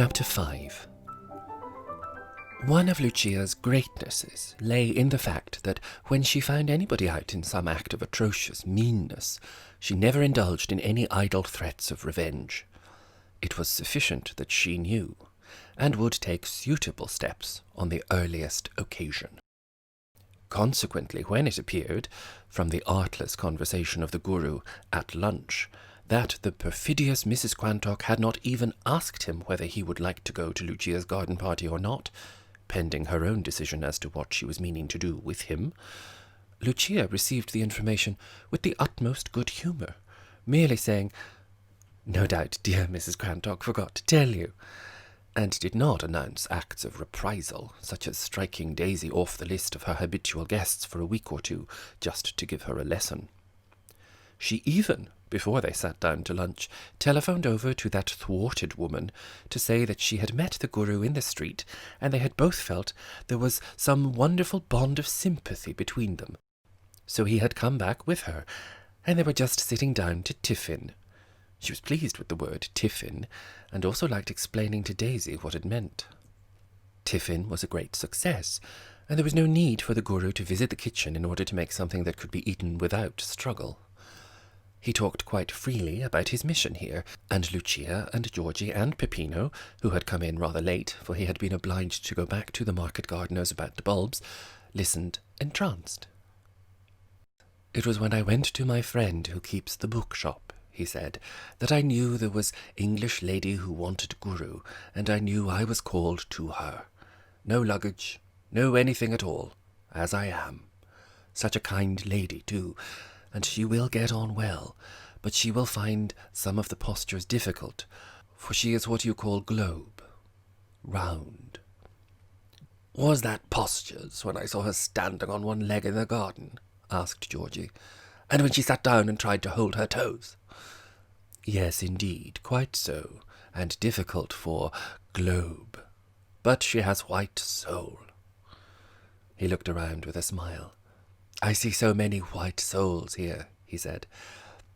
Chapter 5. One of Lucia's greatnesses lay in the fact that when she found anybody out in some act of atrocious meanness, she never indulged in any idle threats of revenge. It was sufficient that she knew, and would take suitable steps on the earliest occasion. Consequently, when it appeared, from the artless conversation of the Guru at lunch, that the perfidious Mrs. Quantock had not even asked him whether he would like to go to Lucia's garden party or not, pending her own decision as to what she was meaning to do with him, Lucia received the information with the utmost good humour, merely saying, "No doubt dear Mrs. Quantock forgot to tell you," and did not announce acts of reprisal, such as striking Daisy off the list of her habitual guests for a week or two, just to give her a lesson. She even, before they sat down to lunch, telephoned over to that thwarted woman to say that she had met the Guru in the street, and they had both felt there was some wonderful bond of sympathy between them. So he had come back with her, and they were just sitting down to tiffin. She was pleased with the word tiffin, and also liked explaining to Daisy what it meant. Tiffin was a great success, and there was no need for the Guru to visit the kitchen in order to make something that could be eaten without struggle. He talked quite freely about his mission here, and Lucia and Georgie and Peppino, who had come in rather late, for he had been obliged to go back to the market gardeners about the bulbs, listened entranced. "It was when I went to my friend who keeps the bookshop," he said, "that I knew there was English lady who wanted Guru, and I knew I was called to her. No luggage, no anything at all, as I am. Such a kind lady, too, and she will get on well, but she will find some of the postures difficult, for she is what you call globe, round." "Was that postures when I saw her standing on one leg in the garden?" asked Georgie. "And when she sat down and tried to hold her toes?" "Yes, indeed, quite so, and difficult for globe. But she has white soul." He looked around with a smile. "I see so many white souls here," he said.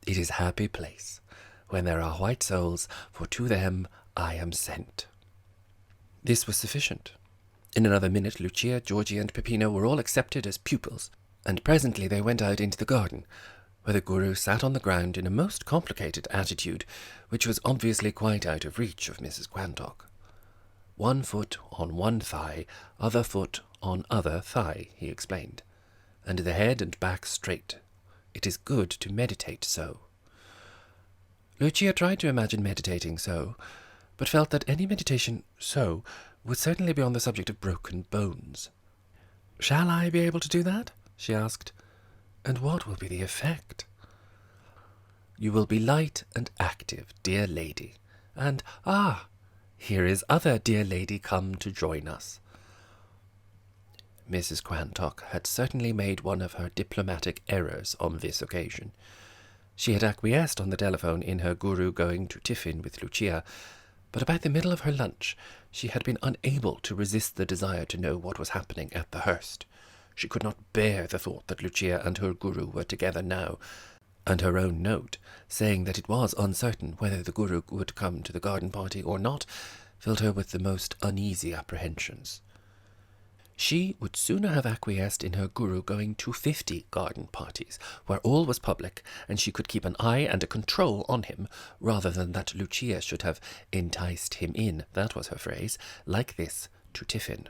"It is a happy place, when there are white souls, for to them I am sent." This was sufficient. In another minute Lucia, Georgie, and Peppino were all accepted as pupils, and presently they went out into the garden, where the Guru sat on the ground in a most complicated attitude, which was obviously quite out of reach of Mrs. Quantock. "One foot on one thigh, other foot on other thigh," he explained, "and the head and back straight. It is good to meditate so." Lucia tried to imagine meditating so, but felt that any meditation so would certainly be on the subject of broken bones. "Shall I be able to do that?" she asked. "And what will be the effect?" "You will be light and active, dear lady, and, here is other dear lady come to join us." Mrs. Quantock had certainly made one of her diplomatic errors on this occasion. She had acquiesced on the telephone in her Guru going to tiffin with Lucia, but about the middle of her lunch she had been unable to resist the desire to know what was happening at the Hurst. She could not bear the thought that Lucia and her Guru were together now, and her own note, saying that it was uncertain whether the Guru would come to the garden party or not, filled her with the most uneasy apprehensions. She would sooner have acquiesced in her Guru going to 50 garden parties, where all was public, and she could keep an eye and a control on him, rather than that Lucia should have enticed him in, that was her phrase, like this, to tiffin.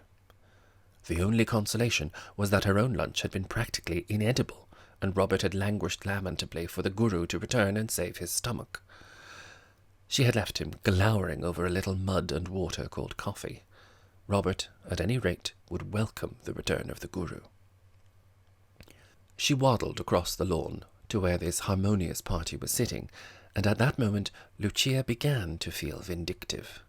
The only consolation was that her own lunch had been practically inedible, and Robert had languished lamentably for the Guru to return and save his stomach. She had left him glowering over a little mud and water called coffee. Robert, at any rate, would welcome the return of the Guru. She waddled across the lawn to where this harmonious party was sitting, and at that moment Lucia began to feel vindictive.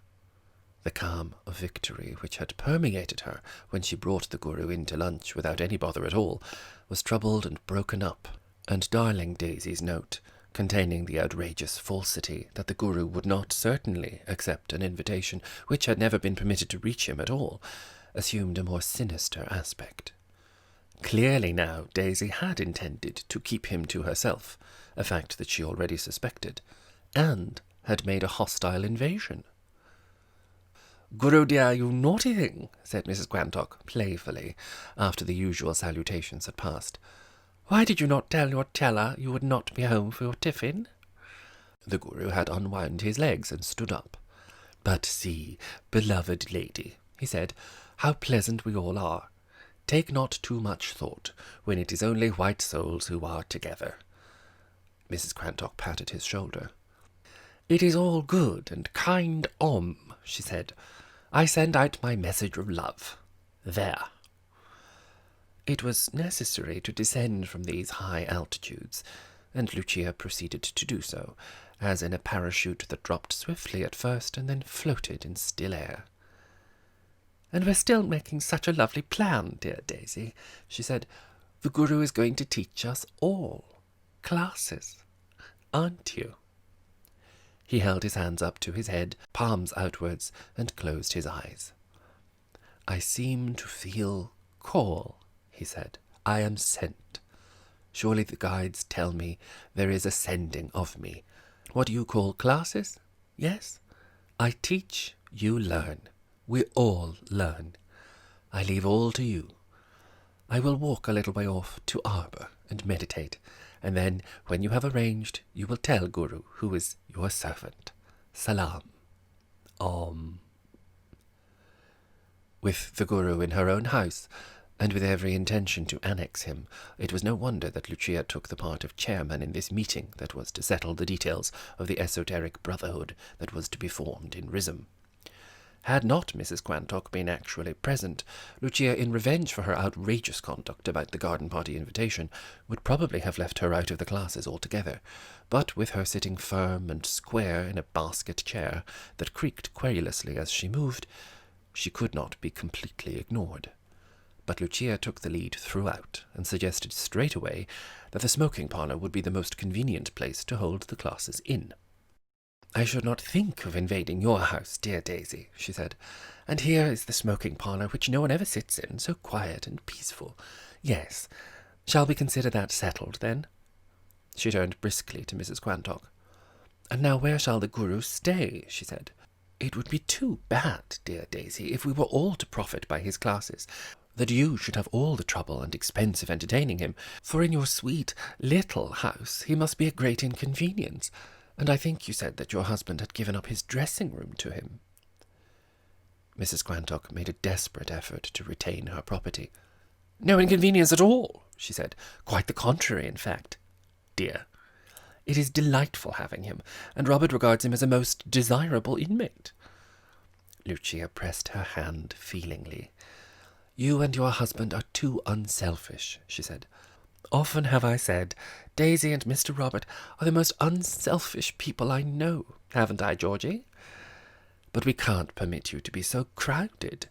The calm of victory which had permeated her when she brought the Guru in to lunch without any bother at all was troubled and broken up, and darling Daisy's note, containing the outrageous falsity that the Guru would not certainly accept an invitation which had never been permitted to reach him at all, assumed a more sinister aspect. Clearly now Daisy had intended to keep him to herself, a fact that she already suspected, and had made a hostile invasion. "Guru dear, you naughty thing," said Mrs. Quantock playfully, after the usual salutations had passed. "Why did you not tell your teller you would not be home for your tiffin?" The Guru had unwound his legs and stood up. "But see, beloved lady," he said, "how pleasant we all are. Take not too much thought, when it is only white souls who are together." Mrs. Quantock patted his shoulder. "It is all good and kind, she said. "I send out my message of love. There." It was necessary to descend from these high altitudes, and Lucia proceeded to do so, as in a parachute that dropped swiftly at first and then floated in still air. "And we're still making such a lovely plan, dear Daisy," she said. "The Guru is going to teach us all classes, aren't you?" He held his hands up to his head, palms outwards, and closed his eyes. "I seem to feel call," he said. "I am sent. Surely the guides tell me there is a sending of me. What you call classes? Yes? I teach, you learn. We all learn. I leave all to you. I will walk a little way off to arbour and meditate, and then, when you have arranged, you will tell Guru, who is your servant. Salam. Om." With the Guru in her own house, and with every intention to annex him, it was no wonder that Lucia took the part of chairman in this meeting that was to settle the details of the esoteric brotherhood that was to be formed in Rhythm. Had not Mrs. Quantock been actually present, Lucia, in revenge for her outrageous conduct about the garden party invitation, would probably have left her out of the classes altogether, but with her sitting firm and square in a basket chair that creaked querulously as she moved, she could not be completely ignored. But Lucia took the lead throughout, and suggested straight away that the smoking parlour would be the most convenient place to hold the classes in. "I should not think of invading your house, dear Daisy," she said, "and here is the smoking parlour, which no one ever sits in, so quiet and peaceful. Yes, shall we consider that settled, then?" She turned briskly to Mrs. Quantock. "And now where shall the Guru stay?" she said. "It would be too bad, dear Daisy, if we were all to profit by his classes, that you should have all the trouble and expense of entertaining him, for in your sweet little house he must be a great inconvenience, and I think you said that your husband had given up his dressing-room to him." Mrs. Quantock made a desperate effort to retain her property. "No inconvenience at all," she said. "Quite the contrary, in fact, dear. It is delightful having him, and Robert regards him as a most desirable inmate." Lucia pressed her hand feelingly. "You and your husband are too unselfish," she said. "Often have I said, Daisy and Mr. Robert are the most unselfish people I know, haven't I, Georgie? But we can't permit you to be so crowded.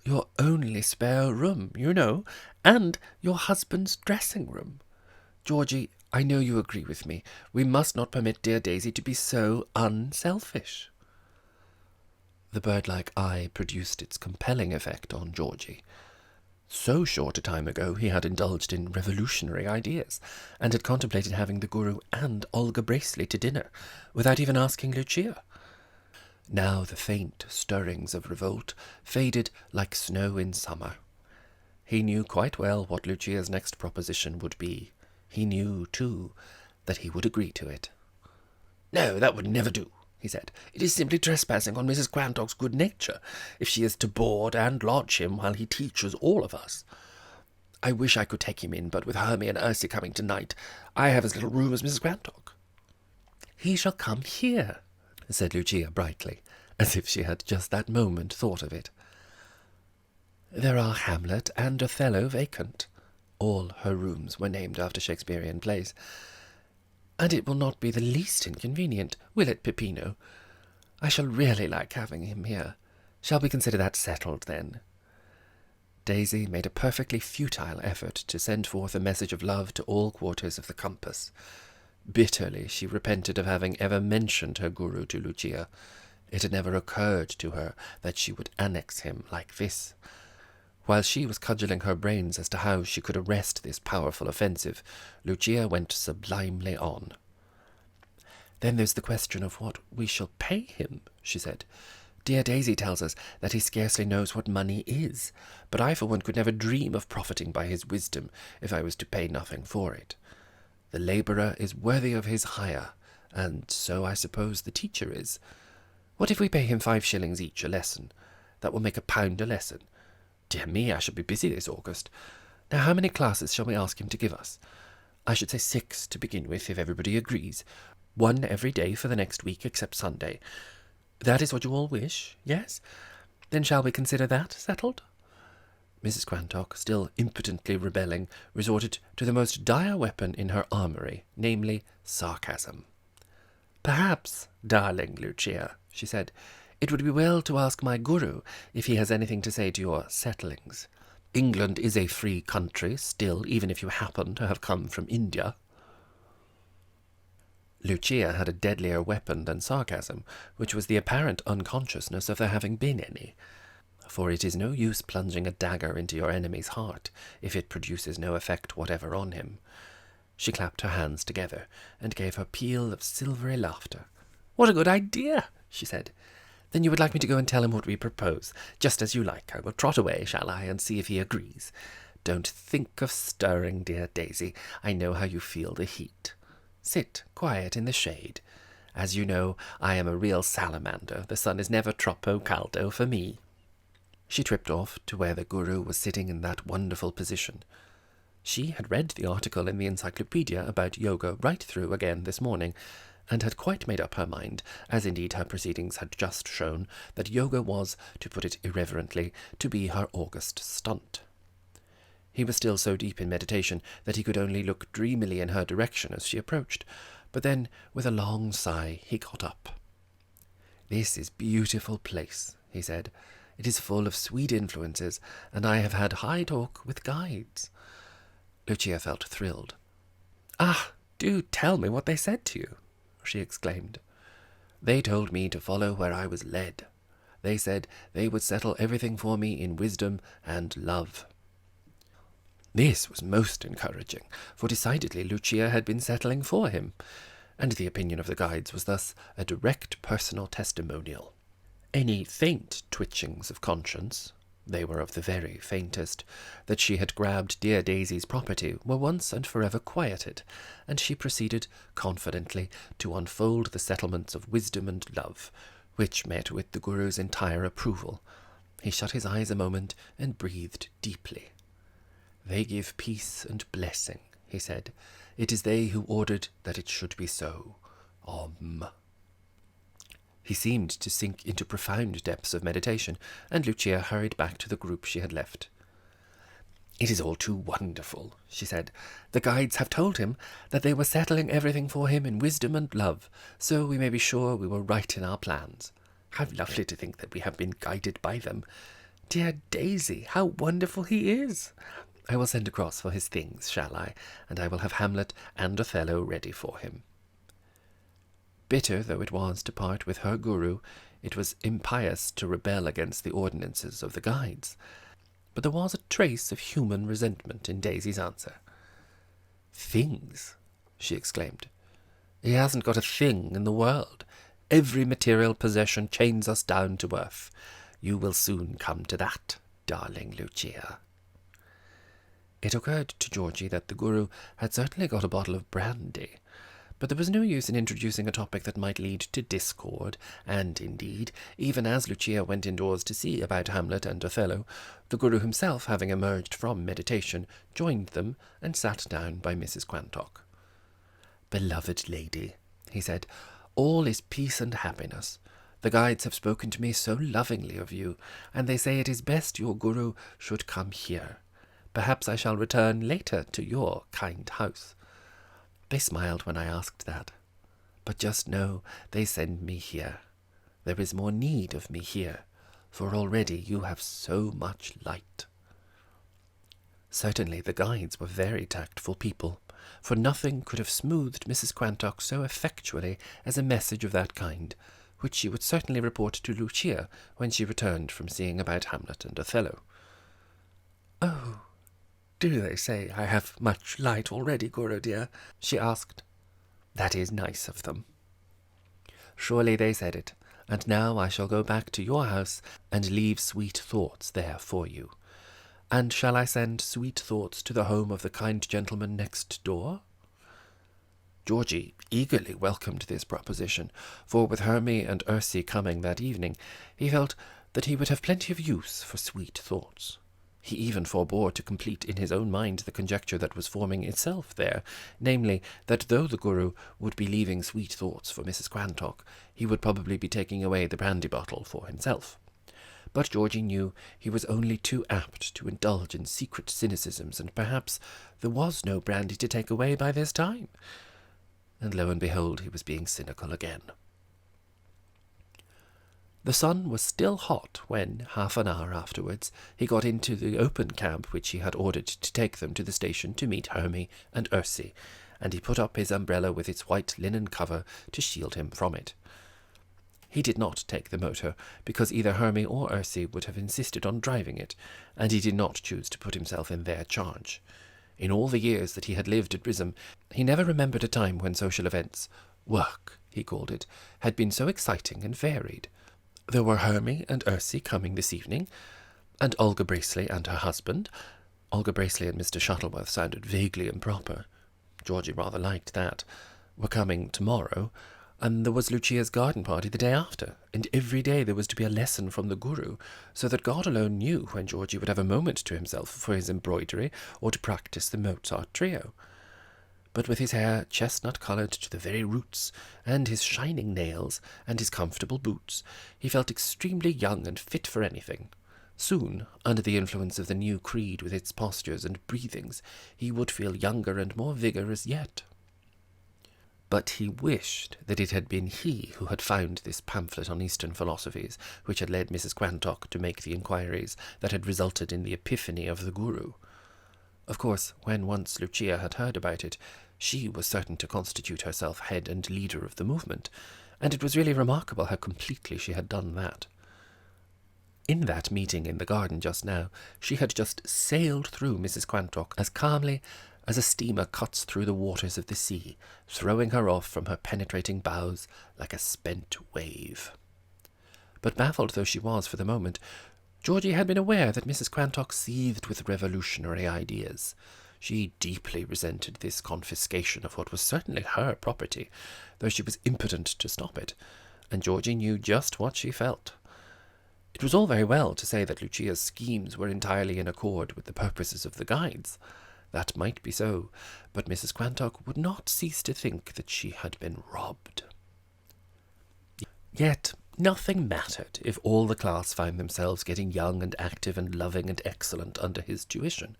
Your only spare room, you know, and your husband's dressing-room. Georgie, I know you agree with me. We must not permit dear Daisy to be so unselfish." The bird-like eye produced its compelling effect on Georgie. So short a time ago he had indulged in revolutionary ideas, and had contemplated having the Guru and Olga Bracely to dinner, without even asking Lucia. Now the faint stirrings of revolt faded like snow in summer. He knew quite well what Lucia's next proposition would be. He knew, too, that he would agree to it. "No, that would never do," he said. "It is simply trespassing on Mrs. Quantock's good nature, if she is to board and lodge him while he teaches all of us. I wish I could take him in, but with Hermie and Ursie coming tonight, I have as little room as Mrs. Quantock." "He shall come here," said Lucia brightly, as if she had just that moment thought of it. There are Hamlet and Othello vacant. All her rooms were named after Shakespearean plays. And it will not be the least inconvenient, will it, Peppino? I shall really like having him here. Shall we consider that settled, then?" Daisy made a perfectly futile effort to send forth a message of love to all quarters of the compass. Bitterly she repented of having ever mentioned her Guru to Lucia. It had never occurred to her that she would annex him like this. While she was cudgelling her brains as to how she could arrest this powerful offensive, Lucia went sublimely on. "Then there's the question of what we shall pay him," she said. Dear Daisy tells us that he scarcely knows what money is, but I for one could never dream of profiting by his wisdom if I was to pay nothing for it. The labourer is worthy of his hire, and so I suppose the teacher is. What if we pay him 5 shillings each a lesson? That will make £1 a lesson. Dear me, I shall be busy this August. Now, how many classes shall we ask him to give us? I should say 6 to begin with, if everybody agrees. 1 every day for the next week except Sunday. That is what you all wish, yes? Then shall we consider that settled? Mrs. Quantock, still impotently rebelling, resorted to the most dire weapon in her armoury, namely sarcasm. Perhaps, darling Lucia, she said, it would be well to ask my guru if he has anything to say to your settlings. England is a free country still, even if you happen to have come from India. Lucia had a deadlier weapon than sarcasm, which was the apparent unconsciousness of there having been any. For it is no use plunging a dagger into your enemy's heart if it produces no effect whatever on him. She clapped her hands together and gave her peal of silvery laughter. "What a good idea!" she said. "Then you would like me to go and tell him what we propose, just as you like. I will trot away, shall I, and see if he agrees. Don't think of stirring, dear Daisy. I know how you feel the heat. Sit quiet in the shade. As you know, I am a real salamander. The sun is never troppo caldo for me." She tripped off to where the guru was sitting in that wonderful position. She had read the article in the encyclopedia about yoga right through again this morning, and had quite made up her mind, as indeed her proceedings had just shown, that yoga was, to put it irreverently, to be her August stunt. He was still so deep in meditation that he could only look dreamily in her direction as she approached, but then, with a long sigh, he got up. "This is a beautiful place," he said. "It is full of sweet influences, and I have had high talk with guides." Lucia felt thrilled. "Ah, do tell me what they said to you," she exclaimed. "They told me to follow where I was led. They said they would settle everything for me in wisdom and love." This was most encouraging, for decidedly Lucia had been settling for him, and the opinion of the guides was thus a direct personal testimonial. Any faint twitchings of conscience, they were of the very faintest, that she had grabbed dear Daisy's property were once and forever quieted, and she proceeded confidently to unfold the settlements of wisdom and love, which met with the Guru's entire approval. He shut his eyes a moment and breathed deeply. "They give peace and blessing," he said. "It is they who ordered that it should be so. Om." He seemed to sink into profound depths of meditation, and Lucia hurried back to the group she had left. "It is all too wonderful," she said. "The guides have told him that they were settling everything for him in wisdom and love, so we may be sure we were right in our plans. How lovely to think that we have been guided by them. Dear Daisy, how wonderful he is! I will send across for his things, shall I? And I will have Hamlet and Othello ready for him." Bitter though it was to part with her guru, it was impious to rebel against the ordinances of the guides. But there was a trace of human resentment in Daisy's answer. "Things?" she exclaimed. "He hasn't got a thing in the world. Every material possession chains us down to earth. You will soon come to that, darling Lucia." It occurred to Georgie that the guru had certainly got a bottle of brandy, but there was no use in introducing a topic that might lead to discord, and indeed, even as Lucia went indoors to see about Hamlet and Othello, the guru himself, having emerged from meditation, joined them and sat down by Mrs. Quantock. "Beloved lady," he said, "all is peace and happiness. The guides have spoken to me so lovingly of you, and they say it is best your guru should come here. Perhaps I shall return later to your kind house. They smiled when I asked that. But just know they send me here. There is more need of me here, for already you have so much light." Certainly the guides were very tactful people, for nothing could have smoothed Mrs. Quantock so effectually as a message of that kind, which she would certainly report to Lucia when she returned from seeing about Hamlet and Othello. "Oh, do they say I have much light already, Guru dear?" she asked. "That is nice of them." "Surely they said it. and now I shall go back to your house and leave sweet thoughts there for you. And shall I send sweet thoughts to the home of the kind gentleman next door?" Georgie eagerly welcomed this proposition, for with Hermie and Ursie coming that evening, he felt that he would have plenty of use for sweet thoughts. He even forbore to complete in his own mind the conjecture that was forming itself there, namely, that though the Guru would be leaving sweet thoughts for Mrs. Quantock, he would probably be taking away the brandy bottle for himself. But Georgie knew he was only too apt to indulge in secret cynicisms, and perhaps there was no brandy to take away by this time. And lo and behold, he was being cynical again. The sun was still hot when, half an hour afterwards, he got into the open cab which he had ordered to take them to the station to meet Hermie and Ursie, and he put up his umbrella with its white linen cover to shield him from it. He did not take the motor, because either Hermie or Ursie would have insisted on driving it, and he did not choose to put himself in their charge. In all the years that he had lived at Brisbane, he never remembered a time when social events, work, he called it, had been so exciting and varied. There were Hermie and Ursie coming this evening, and Olga Bracely and her husband. Olga Bracely and Mr. Shuttleworth sounded vaguely improper. Georgie rather liked that. Were coming tomorrow, and there was Lucia's garden party the day after, and every day there was to be a lesson from the Guru, so that God alone knew when Georgie would have a moment to himself for his embroidery or to practice the Mozart trio. But with his hair chestnut-coloured to the very roots, and his shining nails, and his comfortable boots, he felt extremely young and fit for anything. Soon, under the influence of the new creed with its postures and breathings, he would feel younger and more vigorous yet. But he wished that it had been he who had found this pamphlet on Eastern philosophies, which had led Mrs. Quantock to make the inquiries that had resulted in the epiphany of the Guru. Of course, when once Lucia had heard about it, she was certain to constitute herself head and leader of the movement, and it was really remarkable how completely she had done that. In that meeting in the garden just now, she had just sailed through Mrs. Quantock as calmly as a steamer cuts through the waters of the sea, throwing her off from her penetrating bows like a spent wave. But baffled though she was for the moment, Georgie had been aware that Mrs. Quantock seethed with revolutionary ideas. She deeply resented this confiscation of what was certainly her property, though she was impotent to stop it, and Georgie knew just what she felt. It was all very well to say that Lucia's schemes were entirely in accord with the purposes of the guides. That might be so, but Mrs. Quantock would not cease to think that she had been robbed. Yet nothing mattered if all the class found themselves getting young and active and loving and excellent under his tuition.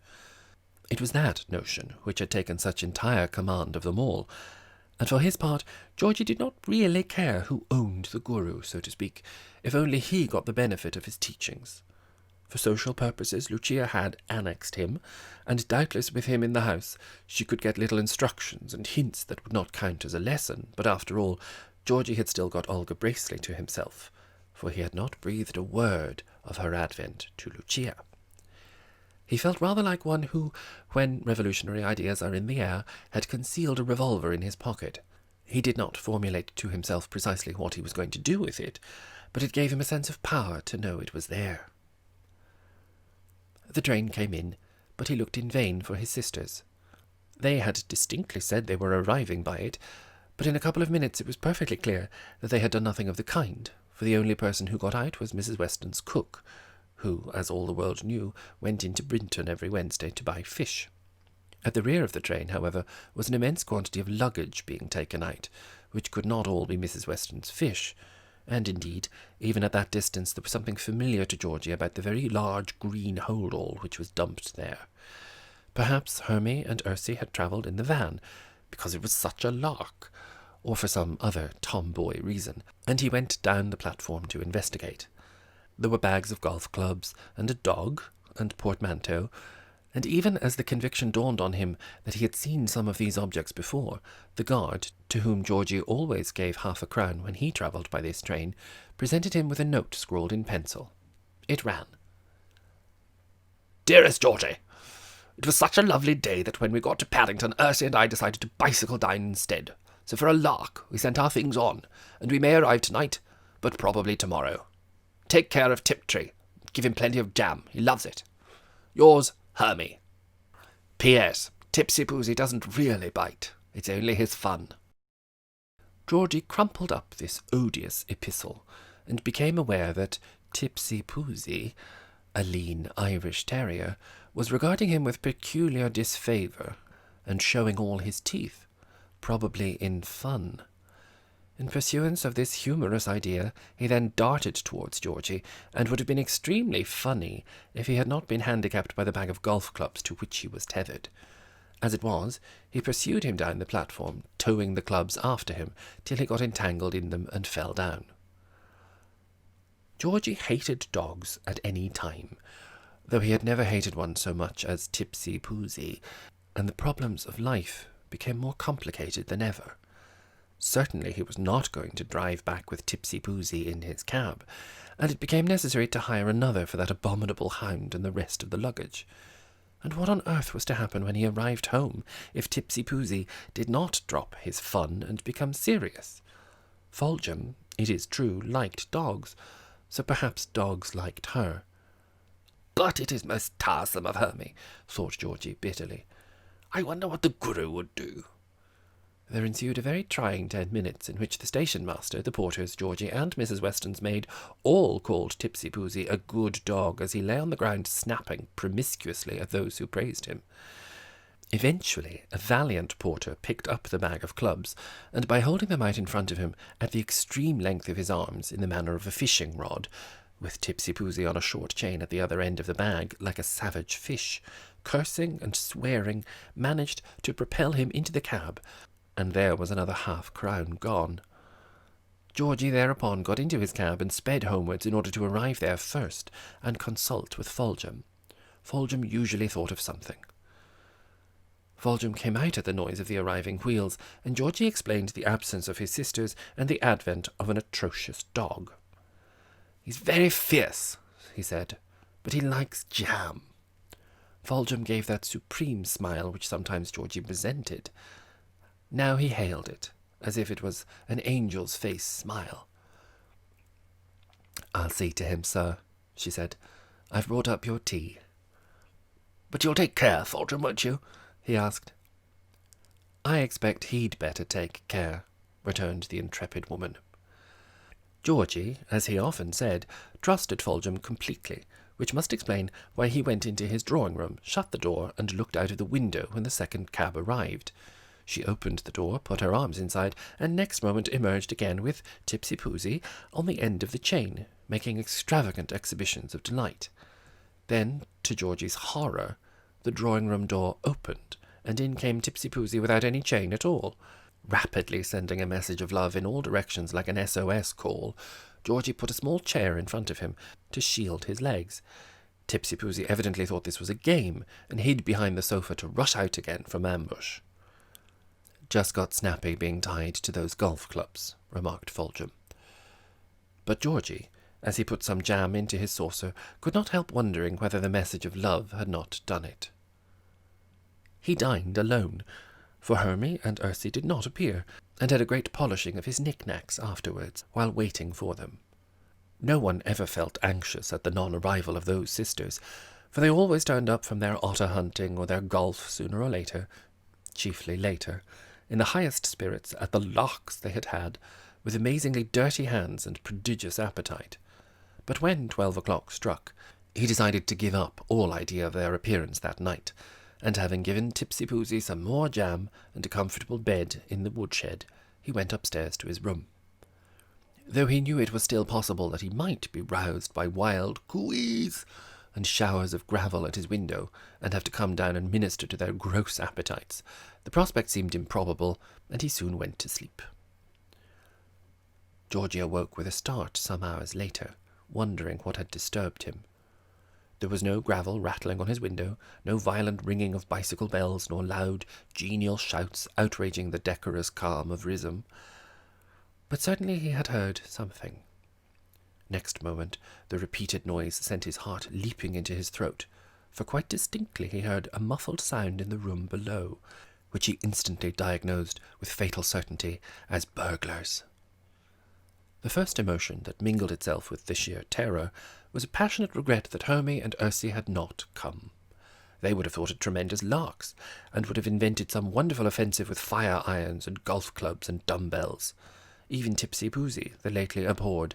It was that notion which had taken such entire command of them all, and for his part Georgie did not really care who owned the Guru, so to speak, if only he got the benefit of his teachings. For social purposes Lucia had annexed him, and doubtless with him in the house she could get little instructions and hints that would not count as a lesson, but after all, Georgie had still got Olga Bracely to himself, for he had not breathed a word of her advent to Lucia. He felt rather like one who, when revolutionary ideas are in the air, had concealed a revolver in his pocket. He did not formulate to himself precisely what he was going to do with it, but it gave him a sense of power to know it was there. The train came in, but he looked in vain for his sisters. They had distinctly said they were arriving by it, but in a couple of minutes it was perfectly clear that they had done nothing of the kind, for the only person who got out was Mrs. Weston's cook, who, as all the world knew, went into Brinton every Wednesday to buy fish. At the rear of the train, however, was an immense quantity of luggage being taken out, which could not all be Mrs. Weston's fish, and indeed, even at that distance, there was something familiar to Georgie about the very large green hold-all which was dumped there. Perhaps Hermie and Ursie had travelled in the van, because it was such a lark, or for some other tomboy reason, and he went down the platform to investigate. There were bags of golf clubs, and a dog, and portmanteau, and even as the conviction dawned on him that he had seen some of these objects before, the guard, to whom Georgie always gave half-a-crown when he travelled by this train, presented him with a note scrawled in pencil. It ran: "Dearest Georgie, it was such a lovely day that when we got to Paddington, Ursie and I decided to bicycle down instead. So for a lark, we sent our things on, and we may arrive tonight, but probably tomorrow. Take care of Tiptree. Give him plenty of jam. He loves it. Yours, Hermie. P.S. Tipsy-Poosy doesn't really bite. It's only his fun. Georgie crumpled up this odious epistle and became aware that Tipsy-Poosy, a lean Irish terrier, was regarding him with peculiar disfavour and showing all his teeth, probably in fun. In pursuance of this humorous idea, he then darted towards Georgie, and would have been extremely funny if he had not been handicapped by the bag of golf clubs to which he was tethered. As it was, he pursued him down the platform, towing the clubs after him, till he got entangled in them and fell down. Georgie hated dogs at any time, though he had never hated one so much as Tipsy-Poosy, and the problems of life became more complicated than ever. Certainly he was not going to drive back with Tipsy-Poosy in his cab, and it became necessary to hire another for that abominable hound and the rest of the luggage. And what on earth was to happen when he arrived home if Tipsy-Poosy did not drop his fun and become serious? Foljambe, it is true, liked dogs, so perhaps dogs liked her. But it is most tiresome of Hermie, thought Georgie bitterly. I wonder what the Guru would do. There ensued a very trying 10 minutes in which the station-master, the porters, Georgie, and Mrs. Weston's maid all called Tipsy-Poosy a good dog as he lay on the ground snapping promiscuously at those who praised him. Eventually, a valiant porter picked up the bag of clubs, and by holding them out in front of him at the extreme length of his arms in the manner of a fishing rod, with Tipsy-Poosy on a short chain at the other end of the bag like a savage fish, cursing and swearing, managed to propel him into the cab, and there was another half-crown gone. Georgie thereupon got into his cab and sped homewards in order to arrive there first and consult with Foljambe. Foljambe usually thought of something. Foljambe came out at the noise of the arriving wheels, and Georgie explained the absence of his sisters and the advent of an atrocious dog. "He's very fierce," he said, "but he likes jam." Foljambe gave that supreme smile which sometimes Georgie resented. Now he hailed it, as if it was an angel's face smile. "I'll see to him, sir," she said. "I've brought up your tea." "But you'll take care, Foljambe, won't you?" he asked. "I expect he'd better take care," returned the intrepid woman. Georgie, as he often said, trusted Foljambe completely, which must explain why he went into his drawing-room, shut the door, and looked out of the window when the second cab arrived. She opened the door, put her arms inside, and next moment emerged again with Tipsy-Poosy on the end of the chain, making extravagant exhibitions of delight. Then, to Georgie's horror, the drawing-room door opened, and in came Tipsy-Poosy without any chain at all. Rapidly sending a message of love in all directions like an SOS call, Georgie put a small chair in front of him to shield his legs. Tipsy-Poosy evidently thought this was a game, and hid behind the sofa to rush out again from ambush. "Just got snappy being tied to those golf clubs," remarked Foljambe. But Georgie, as he put some jam into his saucer, could not help wondering whether the message of love had not done it. He dined alone, for Hermie and Ursie did not appear, and had a great polishing of his knick-knacks afterwards, while waiting for them. No one ever felt anxious at the non-arrival of those sisters, for they always turned up from their otter-hunting or their golf sooner or later, chiefly later, in the highest spirits at the larks they had had, with amazingly dirty hands and prodigious appetite. But when 12 o'clock struck, he decided to give up all idea of their appearance that night, and having given Tipsy-Poosy some more jam and a comfortable bed in the woodshed, he went upstairs to his room. Though he knew it was still possible that he might be roused by wild cooees and showers of gravel at his window, and have to come down and minister to their gross appetites, the prospect seemed improbable, and he soon went to sleep. Georgie awoke with a start some hours later, wondering what had disturbed him. There was no gravel rattling on his window, no violent ringing of bicycle bells, nor loud, genial shouts outraging the decorous calm of Rhythm. But certainly he had heard something. Next moment, the repeated noise sent his heart leaping into his throat, for quite distinctly he heard a muffled sound in the room below, which he instantly diagnosed with fatal certainty as burglars. The first emotion that mingled itself with the sheer terror was a passionate regret that Hermie and Ursie had not come. They would have thought it tremendous larks, and would have invented some wonderful offensive with fire irons and golf clubs and dumbbells. Even Tipsy Boozy, the lately abhorred,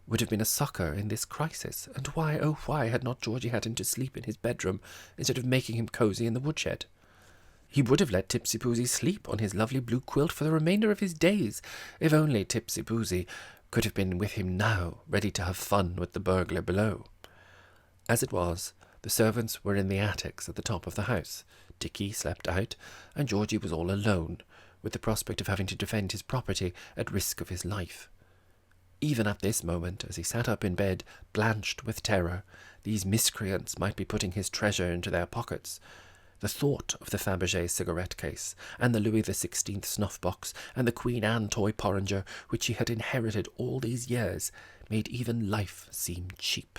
would have been a succour in this crisis, and why, oh why, had not Georgie had him to sleep in his bedroom instead of making him cosy in the woodshed? He would have let Tipsy Boozy sleep on his lovely blue quilt for the remainder of his days, if only Tipsy Boozy could have been with him now, ready to have fun with the burglar below. As it was, the servants were in the attics at the top of the house. Dicky slept out, and Georgie was all alone, with the prospect of having to defend his property at risk of his life. Even at this moment, as he sat up in bed, blanched with terror, these miscreants might be putting his treasure into their pockets. The thought of the Fabergé cigarette case, and the Louis XVI snuff-box, and the Queen Anne toy porringer, which he had inherited all these years, made even life seem cheap,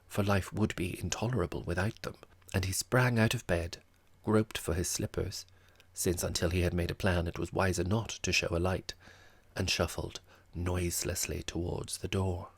for life would be intolerable without them, and he sprang out of bed, groped for his slippers, since until he had made a plan it was wiser not to show a light, and shuffled noiselessly towards the door.